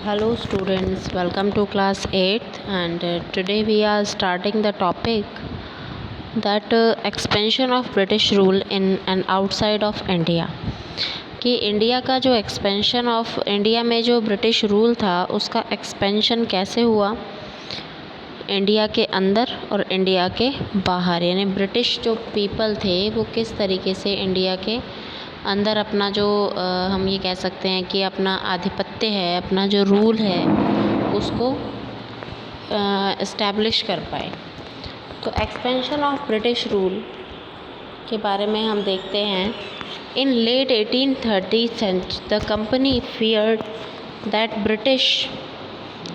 Hello students, welcome to class 8th and today we are starting the topic that expansion of British rule in and outside of India। कि India का जो expansion of India में जो British rule था उसका expansion कैसे हुआ India के अंदर और इंडिया के बाहर, यानी ब्रिटिश जो पीपल थे वो किस तरीके से इंडिया के अंदर अपना जो हम ये कह सकते हैं कि अपना आधिपत्य है, अपना जो रूल है उसको इस्टेब्लिश कर पाए। तो एक्सपेंशन ऑफ ब्रिटिश रूल के बारे में हम देखते हैं। In late 1830s the company feared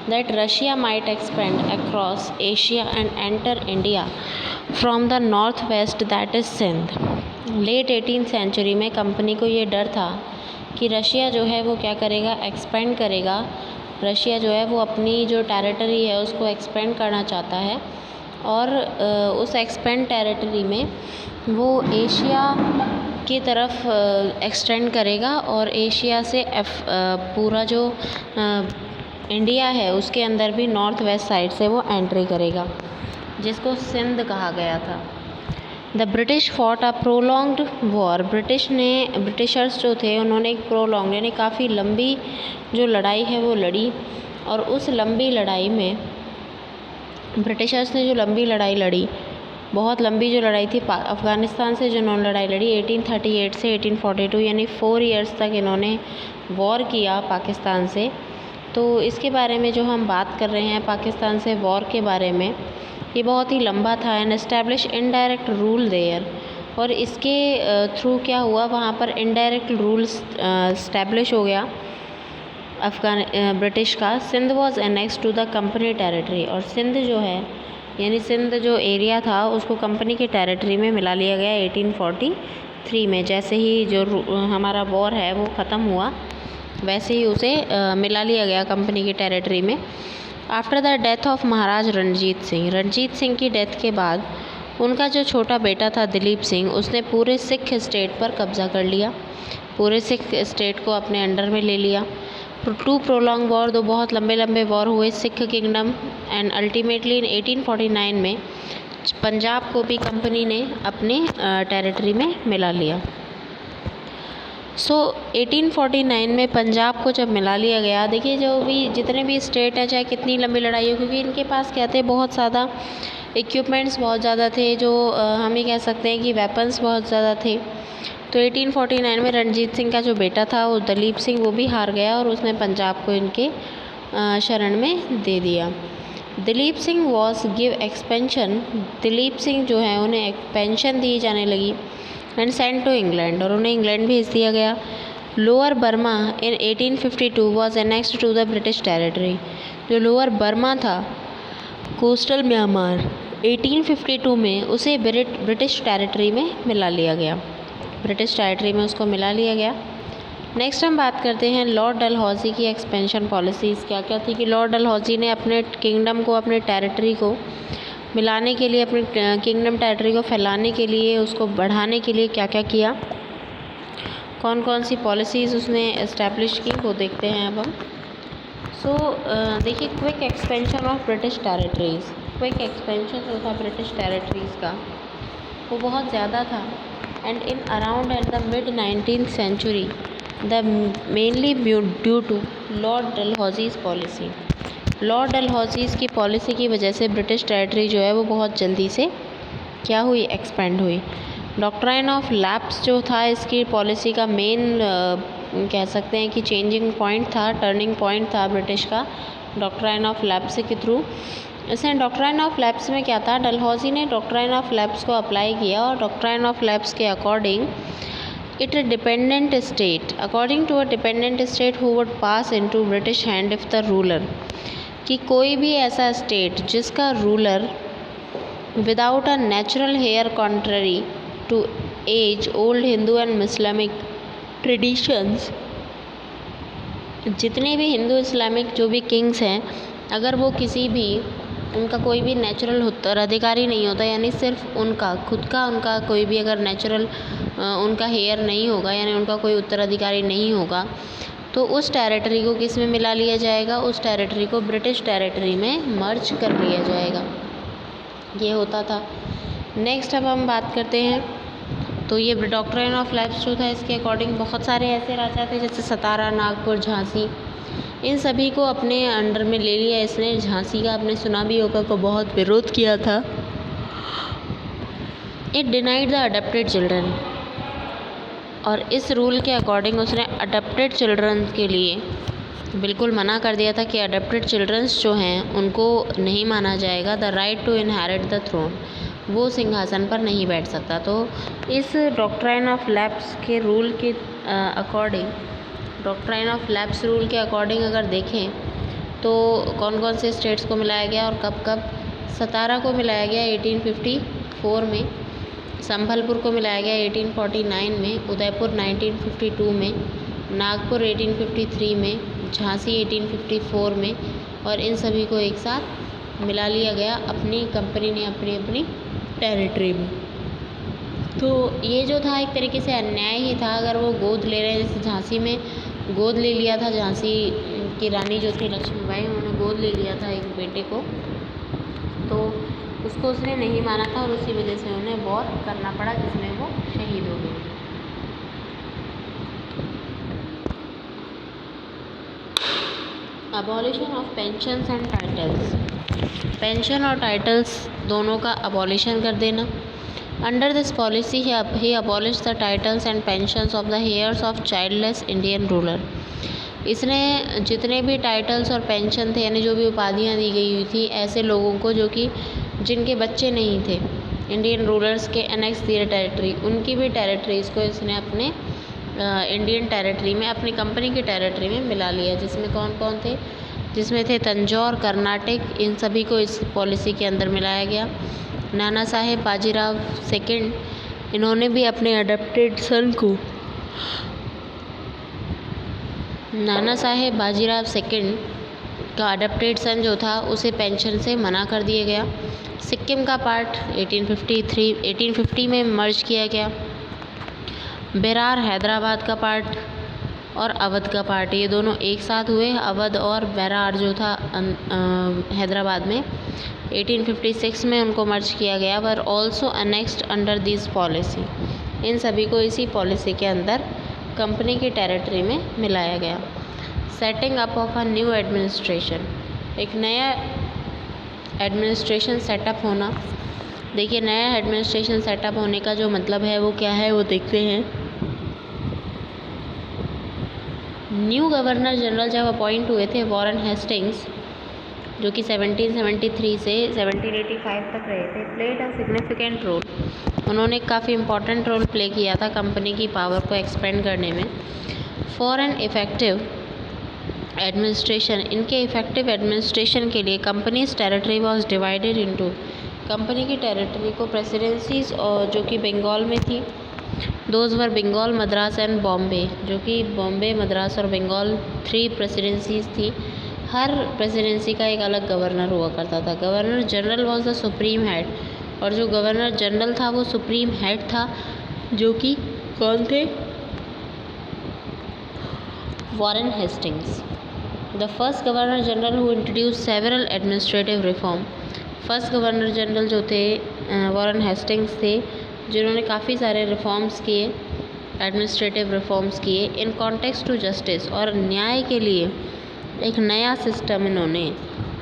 that Russia might expand across Asia and enter India from the northwest, that is Sindh। Late 18th century में कंपनी को ये डर था कि रशिया जो है वो क्या करेगा, एक्सपेंड करेगा। रशिया जो है वो अपनी जो टेरिटरी है उसको एक्सपेंड करना चाहता है और उस एक्सपेंड टेरिटरी में वो एशिया की तरफ एक्सटेंड करेगा और एशिया से पूरा जो इंडिया है उसके अंदर भी नॉर्थ वेस्ट साइड से वो एंट्री करेगा, जिसको सिंध कहा गया था। The British fought a prolonged war. Britishers जो थे उन्होंने एक प्रोलॉन्ग यानी काफ़ी लंबी जो लड़ाई है वो लड़ी, और उस लंबी लड़ाई में ब्रिटिशर्स ने जो लंबी लड़ाई लड़ी, बहुत लंबी जो लड़ाई थी अफ़गानिस्तान से जिन्होंने लड़ाई लड़ी 1838 से 1842, यानी 4 ईयर्स तक इन्होंने वॉर किया पाकिस्तान से। तो इसके बारे में जो हम बात कर रहे हैं पाकिस्तान से वॉर के बारे में, ये बहुत ही लंबा था। And establish indirect rule there, और इसके थ्रू क्या हुआ, वहाँ पर इनडायरेक्ट रूल इस्टेब्लिश हो गया ब्रिटिश का। Sindh was annex to the company territory, और सिंध जो है यानी सिंध जो एरिया था उसको कंपनी के टेरिटरी में मिला लिया गया 1843 में। जैसे ही जो हमारा वॉर है वो ख़त्म हुआ वैसे ही उसे मिला लिया गया कंपनी की टेरिटरी में। आफ्टर द डेथ ऑफ महाराज रणजीत सिंह की डेथ के बाद उनका जो छोटा बेटा था दिलीप सिंह, उसने पूरे सिख स्टेट पर कब्ज़ा कर लिया, पूरे सिख स्टेट को अपने अंडर में ले लिया। टू प्रोलॉन्ग वॉर, दो बहुत लंबे वॉर हुए सिख किंगडम, एंड अल्टीमेटली इन 1849 में पंजाब को भी कंपनी ने अपने टेरिटरी में मिला लिया। 1849 में पंजाब को जब मिला लिया गया, देखिए जो भी जितने भी स्टेट हैं चाहे कितनी लंबी लड़ाई हो, क्योंकि इनके पास क्या थे, बहुत ज़्यादा इक्विपमेंट्स बहुत ज़्यादा थे, जो हम ये कह सकते हैं कि वेपन्स बहुत ज़्यादा थे। तो 1849 में रणजीत सिंह का जो बेटा था वो दलीप सिंह, वो भी हार गया और उसने पंजाब को इनके शरण में दे दिया। Dilip Singh was give expansion, Dilip Singh जो है उन्हें एक पेंशन दी जाने लगी। एंड सेंट टू इंग्लैंड, और उन्हें इंग्लैंड भेज दिया गया। Lower Burma in 1852 was annexed to the British territory, जो लोअर बर्मा था कोस्टल म्यांमार 1852 में उसे ब्रिटिश टेरिटरी में मिला लिया गया, ब्रिटिश टेरिटरी में उसको मिला लिया गया। नेक्स्ट हम बात करते हैं लॉर्ड डलहौजी की एक्सपेंशन पॉलिसीज़ क्या क्या थी। कि लॉर्ड डलहौजी ने अपने किंगडम को, अपने टेरिटरी को मिलाने के लिए, अपने किंगडम टेरिटरी को फैलाने के लिए, उसको बढ़ाने के लिए क्या क्या किया, कौन कौन सी पॉलिसीज़ उसने इस्टेब्लिश की, वो देखते हैं अब हम। देखिए quick expansion of British territories, quick expansion जो था ब्रिटिश टेरिटरीज़ का वो बहुत ज़्यादा था। And in around at the mid 19th century the mainly due to Lord Dalhousie's policy. Lord Dalhousie's की पॉलिसी की वजह से ब्रिटिश टेरिटरी जो है वो बहुत जल्दी से क्या हुई, एक्सपेंड हुई। डॉक्ट्राइन ऑफ लैप्स जो था इसकी पॉलिसी का मेन कह सकते हैं कि चेंजिंग पॉइंट था, टर्निंग पॉइंट था ब्रिटिश का, डॉक्ट्राइन ऑफ लैप्स के थ्रू। इसमें डॉक्ट्राइन ऑफ लैप्स में क्या था, डलहौजी ने डॉक्ट्राइन ऑफ लैप्स को अप्लाई किया और डॉक्ट्राइन ऑफ लैप्स के according it dependent state, according to a dependent state who would pass into British hand if the ruler, कि कोई भी ऐसा स्टेट जिसका ruler without a natural heir contrary to as old Hindu and Islamic traditions, जितने भी Hindu Islamic जो भी Kings हैं, अगर वो किसी भी उनका कोई भी नेचुरल उत्तराधिकारी नहीं होता, यानी सिर्फ उनका खुद का उनका कोई भी अगर नेचुरल उनका हेयर नहीं होगा, यानी उनका कोई उत्तराधिकारी नहीं होगा, तो उस टेरिटरी को किस में मिला लिया जाएगा, उस टेरिटरी को ब्रिटिश टेरिटरी में मर्ज कर लिया जाएगा। ये होता था। नेक्स्ट अब हम बात करते हैं, तो ये डॉक्ट्रिन ऑफ लैप्स जो था, इसके अकॉर्डिंग बहुत सारे ऐसे राजा थे जैसे सतारा, नागपुर, झांसी, इन सभी को अपने अंडर में ले लिया इसने। झांसी का आपने सुना भी होगा को बहुत विरोध किया था। It denied the adopted children, और इस रूल के अकॉर्डिंग उसने अडॉप्टेड चिल्ड्रन के लिए बिल्कुल मना कर दिया था कि अडॉप्टेड चिल्ड्रंस जो हैं उनको नहीं माना जाएगा the right to inherit the throne, वो सिंहासन पर नहीं बैठ सकता। तो इस डॉक्ट्राइन ऑफ लैप्स के रूल के according, doctrine of lapse rule के अकॉर्डिंग अगर देखें तो कौन कौन से स्टेट्स को मिलाया गया और कब कब। सतारा को मिलाया गया 1854 में, संभलपुर को मिलाया गया 1849 में, उदयपुर 1952 में, नागपुर 1853 में, झांसी 1854 में, और इन सभी को एक साथ मिला लिया गया अपनी कंपनी ने अपनी अपनी टेरिटरी में। तो ये जो था एक तरीके से अन्याय ही था। अगर वो गोद ले रहे हैं, जैसे झांसी में गोद ले लिया था, झांसी की रानी जो थी लक्ष्मीबाई, उन्होंने गोद ले लिया था एक बेटे को, तो उसको उसने नहीं माना था और उसी वजह से उन्हें वॉर करना पड़ा जिसमें वो शहीद हो गए। Abolition of pensions and titles, pension और टाइटल्स दोनों का अबॉलिशन कर देना। Under this policy he abolish the titles and pensions of the hairs of childless Indian ruler. इसने जितने भी टाइटल्स और पेंशन थे, यानी जो भी उपाधियाँ दी गई हुई थी ऐसे लोगों को जो कि जिनके बच्चे नहीं थे, इंडियन रूलर्स के एनेक्स दिए टेरिटरी, उनकी भी टेरिटरीज़ को इसने अपने इंडियन टेरिटरी में, अपनी कंपनी की टेरिटरी में मिला लिया। जिसमें कौन कौन थे, जिसमें थे तंजौर, कर्नाटक, इन सभी को इस पॉलिसी के अंदर मिलाया गया। नाना साहेब बाजीराव सेकंड, इन्होंने भी अपने अडॉप्टेड सन को, नाना साहेब बाजीराव सेकंड का अडॉप्टेड सन जो था उसे पेंशन से मना कर दिया गया। सिक्किम का पार्ट 1850 में मर्ज किया गया। बेरार हैदराबाद का पार्ट और अवध का पार्ट, ये दोनों एक साथ हुए। अवध और बेरार जो था हैदराबाद में 1856 में उनको मर्ज किया गया, पर also annexed under this policy. इन सभी को इसी पॉलिसी के अंदर कंपनी की टेरिटरी में मिलाया गया। Setting up of a new administration, एक नया एडमिनिस्ट्रेशन सेटअप होना। देखिए, नया एडमिनिस्ट्रेशन सेटअप होने का जो मतलब है वो क्या है वो देखते हैं। न्यू गवर्नर जनरल जब अपॉइंट हुए थे वॉरेन हेस्टिंग्स, जो कि 1773 से 1785 तक रहे थे, प्लेड अ सिग्निफिकेंट रोल। उन्होंने काफ़ी इम्पोर्टेंट रोल प्ले किया था कंपनी की पावर को एक्सपेंड करने में। फॉर एन इफ़ेक्टिव एडमिनिस्ट्रेशन, इनके इफ़ेक्टिव एडमिनिस्ट्रेशन के लिए company's territory was divided into, company की टेरिटरी को प्रेसिडेंसीज और जो कि बंगाल में थी, those were Bengal, Madras and Bombay, जो कि बॉम्बे, मद्रास और बंगाल 3 प्रेसिडेंसीज थी। हर प्रेसिडेंसी का एक अलग गवर्नर हुआ करता था। Governor general was the supreme head, और जो गवर्नर जनरल था वो सुप्रीम हेड था, जो कि कौन थे, Warren Hastings. The first governor general who introduce several administrative reform, first governor general जो थे वॉरेन हेस्टिंग्स थे, जिन्होंने काफ़ी सारे रिफॉर्म्स किए, एडमिनिस्ट्रेटिव रिफॉर्म्स किए। इन कॉन्टेक्स्ट टू जस्टिस, और न्याय के लिए एक नया सिस्टम इन्होंने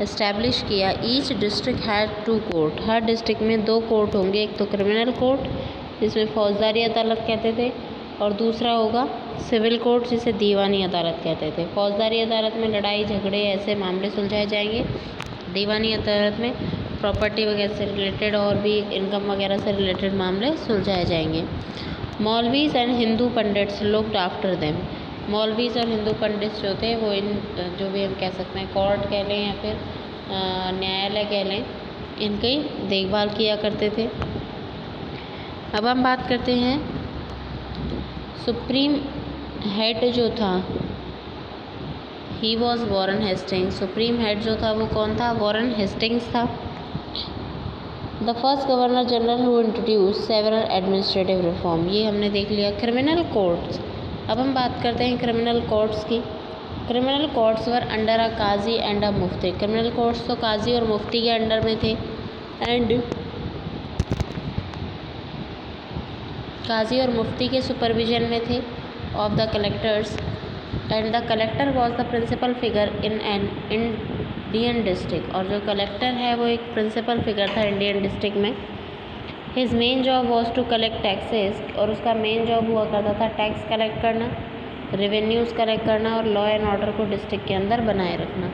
इस्टेब्लिश किया। Each district had 2 court, her district में 2 कोर्ट होंगे। एक तो क्रिमिनल कोर्ट जिसमें फौजदारी अदालत कहते थे, और दूसरा होगा सिविल कोर्ट जिसे दीवानी अदालत कहते थे। फौजदारी अदालत में लड़ाई झगड़े ऐसे मामले सुलझाए जाएंगे, दीवानी अदालत में प्रॉपर्टी वगैरह से रिलेटेड और भी इनकम वगैरह से रिलेटेड मामले सुलझाए जाएंगे। Maulvis and Hindu pandits looked after them, maulvis और हिंदू पंडित जो थे वो इन जो भी हम कह सकते हैं कोर्ट कह लें या फिर न्यायालय कह लें, इनकी देखभाल किया करते थे। अब हम बात करते हैं सुप्रीम हेड जो था, he was Warren Hastings. Supreme head जो था वो कौन था, वॉरेन हेस्टिंग्स था। The first governor general who introduce several administrative reform, ये हमने देख लिया। क्रिमिनल कोर्ट्स, अब हम बात करते हैं क्रिमिनल कोर्ट्स की। Criminal courts were under a qazi and a mufti. Criminal courts तो काजी और मुफ्ती के अंडर में थे, एंड काजी और मुफ्ती के सुपरविजन में थे of the collectors, and the collector was the principal figure in an Indian district. और जो कलेक्टर है वो एक प्रिंसिपल फिगर था इंडियन डिस्ट्रिक्ट में। His main job was to collect taxes, और उसका मेन जॉब हुआ करता था टैक्स कलेक्ट करना, रेवेन्यूज़ कलेक्ट करना और लॉ एंड ऑर्डर को डिस्ट्रिक्ट के अंदर बनाए रखना।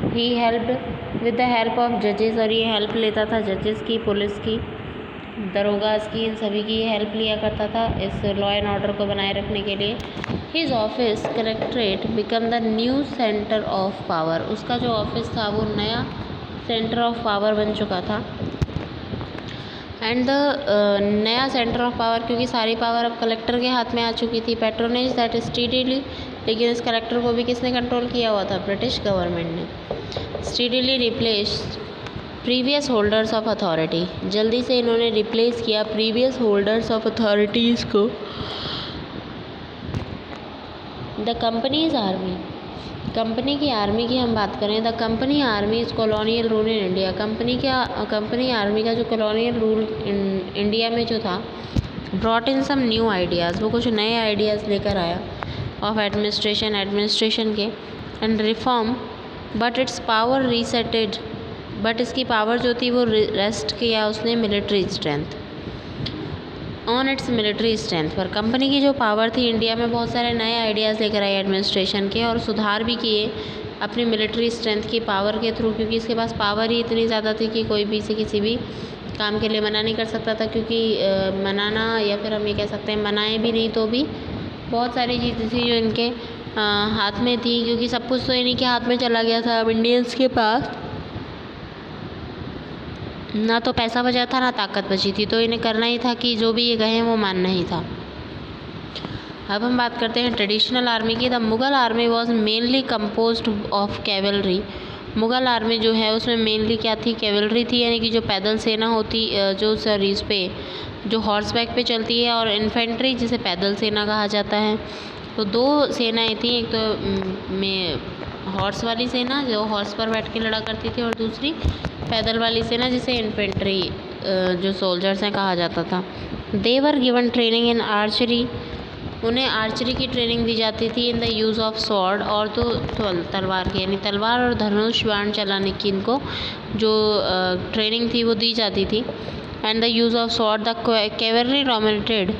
He helped with the help of जजेस, और ये हेल्प लेता था जजेस की, पुलिस की, दरोगास की, इन सभी की हेल्प लिया करता था इस लॉ एंड ऑर्डर को बनाए रखने के लिए। His office collectorate become the new centre of power. उसका जो ऑफिस था वो नया सेंटर ऑफ पावर बन चुका था। एंड द नया सेंटर ऑफ पावर, क्योंकि सारी पावर अब कलेक्टर के हाथ में आ चुकी थी। पैट्रोनेज दैट स्टीडीली, लेकिन इस कलेक्टर को भी किसने कंट्रोल किया हुआ था? ब्रिटिश गवर्नमेंट ने। Steadily replace previous holders of authority, जल्दी से इन्होंने रिप्लेस किया प्रीवियस होल्डर्स ऑफ अथॉरिटीज़ को। द कंपनीज आर्मी, कंपनी की आर्मी की हम बात करें, the company army is colonial rule in India. Company army का जो कॉलोनियल रूल इंडिया में जो था, brought in some new ideas, वो कुछ नए आइडियाज़ लेकर आया ऑफ एडमिनिस्ट्रेशन के, and reform, but it's power reseated, but इसकी पावर जो थी वो रेस्ट किया उसने military strength, on it's military strength पर। कंपनी की जो पावर थी इंडिया में, बहुत सारे नए आइडियाज़ लेकर आई एडमिनिस्ट्रेशन के, और सुधार भी किए अपनी मिलिट्री स्ट्रेंथ की पावर के थ्रू, क्योंकि इसके पास पावर ही इतनी ज़्यादा थी कि कोई भी इसे किसी भी काम के लिए मना नहीं कर सकता था। क्योंकि मनाना, या फिर हम ये कह सकते हैं मनाए भी नहीं तो भी बहुत सारी चीज़ें थी जो इनके हाथ में थी, क्योंकि सब कुछ तो इन्हीं के हाथ में चला गया था अब इंडियंस के पास। ना तो पैसा बचा था ना ताकत बची थी, तो इन्हें करना ही था कि जो भी ये कहें वो मानना ही था। अब हम बात करते हैं ट्रेडिशनल आर्मी की। The Mughal army was mainly composed of cavalry. Mughal army जो है उसमें मेनली क्या थी? कैवलरी थी, यानी कि जो पैदल सेना होती, जो सरीज पे, जो हॉर्सबैक पे चलती है, और इन्फेंट्री जिसे पैदल सेना कहा जाता है। तो दो सेनाएं थी, एक तो हॉर्स वाली सेना जो हॉर्स पर बैठ के लड़ा करती थी, और दूसरी पैदल वाली सेना जिसे इन्फेंट्री जो सोल्जर्स हैं कहा जाता था। They were given training in archery, उन्हें आर्चरी की ट्रेनिंग दी जाती थी। In the use of sword, और तो तलवार की, यानी तलवार और धनुष बाण चलाने की इनको जो ट्रेनिंग थी वो दी जाती थी। And the use of sword, the cavalry dominated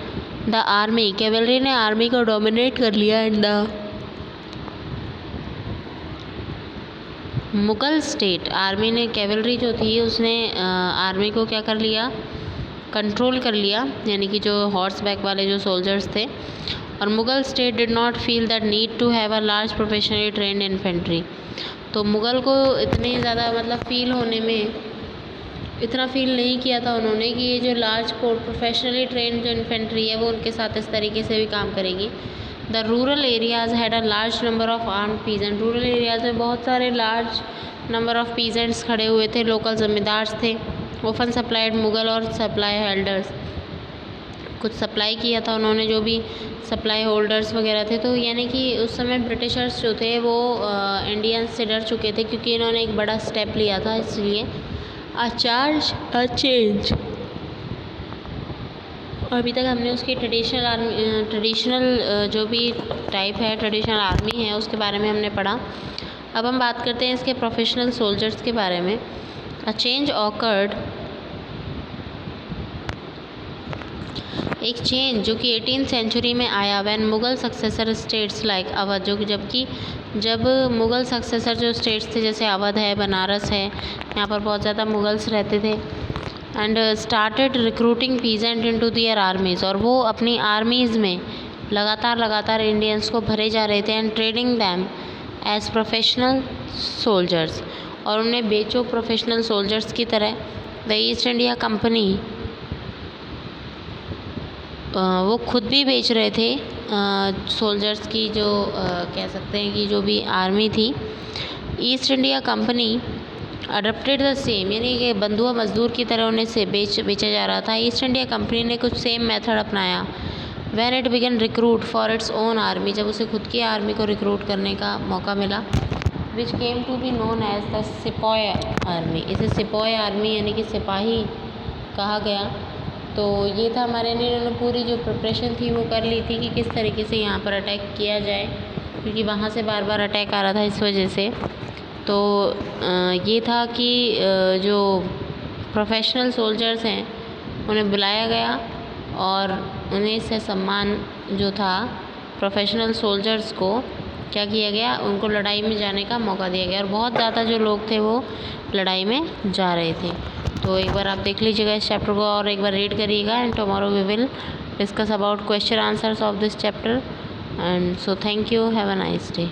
the army, cavalry ने आर्मी को डोमिनेट कर लिया। And the Mughal state, army ने, कैवलरी जो थी उसने आर्मी को क्या कर लिया? कंट्रोल कर लिया, यानी कि जो हॉर्स बैक वाले जो सोल्जर्स थे। और Mughal state did not feel that need to have a large professionally trained infantry. तो मुग़ल को इतनी ज़्यादा मतलब फ़ील होने में इतना फ़ील नहीं किया था उन्होंने कि ये जो लार्ज प्रोफेशनली ट्रेंड जो इन्फेंट्री है वो उनके साथ इस तरीके से भी काम करेगी। The rural areas had a large number of armed peasant. Rural areas में बहुत सारे लार्ज नंबर ऑफ पीजेंट्स खड़े हुए थे, लोकल जमींदार थे। ओफन सप्लाइड मुग़ल और सप्लाई होल्डर्स, कुछ सप्लाई किया था उन्होंने, जो भी सप्लाई होल्डर्स वगैरह थे। तो यानी कि उस समय ब्रिटिशर्स जो थे वो इंडियंस से डर चुके थे, क्योंकि इन्होंने एक बड़ा स्टेप लिया था, इसलिए अ चार्ज अ चेंज। अभी तक हमने उसकी ट्रेडिशनल जो भी टाइप है, ट्रेडिशनल आर्मी है, उसके बारे में हमने पढ़ा। अब हम बात करते हैं इसके प्रोफेशनल सोल्जर्स के बारे में। अ चेंज ऑकर्ड, एक चेंज जो कि 18th सेंचुरी में आया, when Mughal successor states like Awadh, जो कि जब मुग़ल सक्सेसर जो स्टेट्स थे जैसे अवध है, बनारस है, यहाँ पर बहुत ज़्यादा मुग़ल्स रहते थे। And started recruiting peasant into their armies, और वो अपनी आर्मीज़ में लगातार इंडियंस को भरे जा रहे थे। And trading them as professional soldiers, और उन्हें बेचो प्रोफेशनल सोल्जर्स की तरह। द ईस्ट इंडिया कंपनी, वो खुद भी बेच रहे थे सोल्जर्स की, जो कह सकते हैं कि जो भी आर्मी थी। East India company adapted the same, यानी कि बंधुआ मजदूर की तरह उन्हें से बेचा जा रहा था। ईस्ट इंडिया कंपनी ने कुछ सेम मेथड अपनाया when it began recruit for its own army, जब उसे खुद की आर्मी को रिक्रूट करने का मौका मिला, which came to be known as the sepoy army, इसे सिपॉय आर्मी यानी कि सिपाही कहा गया। तो ये था हमारे, इन्होंने पूरी जो प्रिपरेशन थी वो कर ली थी कि किस तरीके से यहाँ पर अटैक किया जाए, क्योंकि वहाँ से बार बार अटैक आ रहा था इस वजह से। तो ये था कि जो प्रोफेशनल सोल्जर्स हैं उन्हें बुलाया गया और उन्हें इससे सम्मान जो था प्रोफेशनल सोल्जर्स को क्या किया गया, उनको लड़ाई में जाने का मौका दिया गया और बहुत ज़्यादा जो लोग थे वो लड़ाई में जा रहे थे। तो एक बार आप देख लीजिएगा इस चैप्टर को और एक बार रीड करिएगा, and tomorrow we will discuss about question answers of this chapter. And so thank you, have a nice day.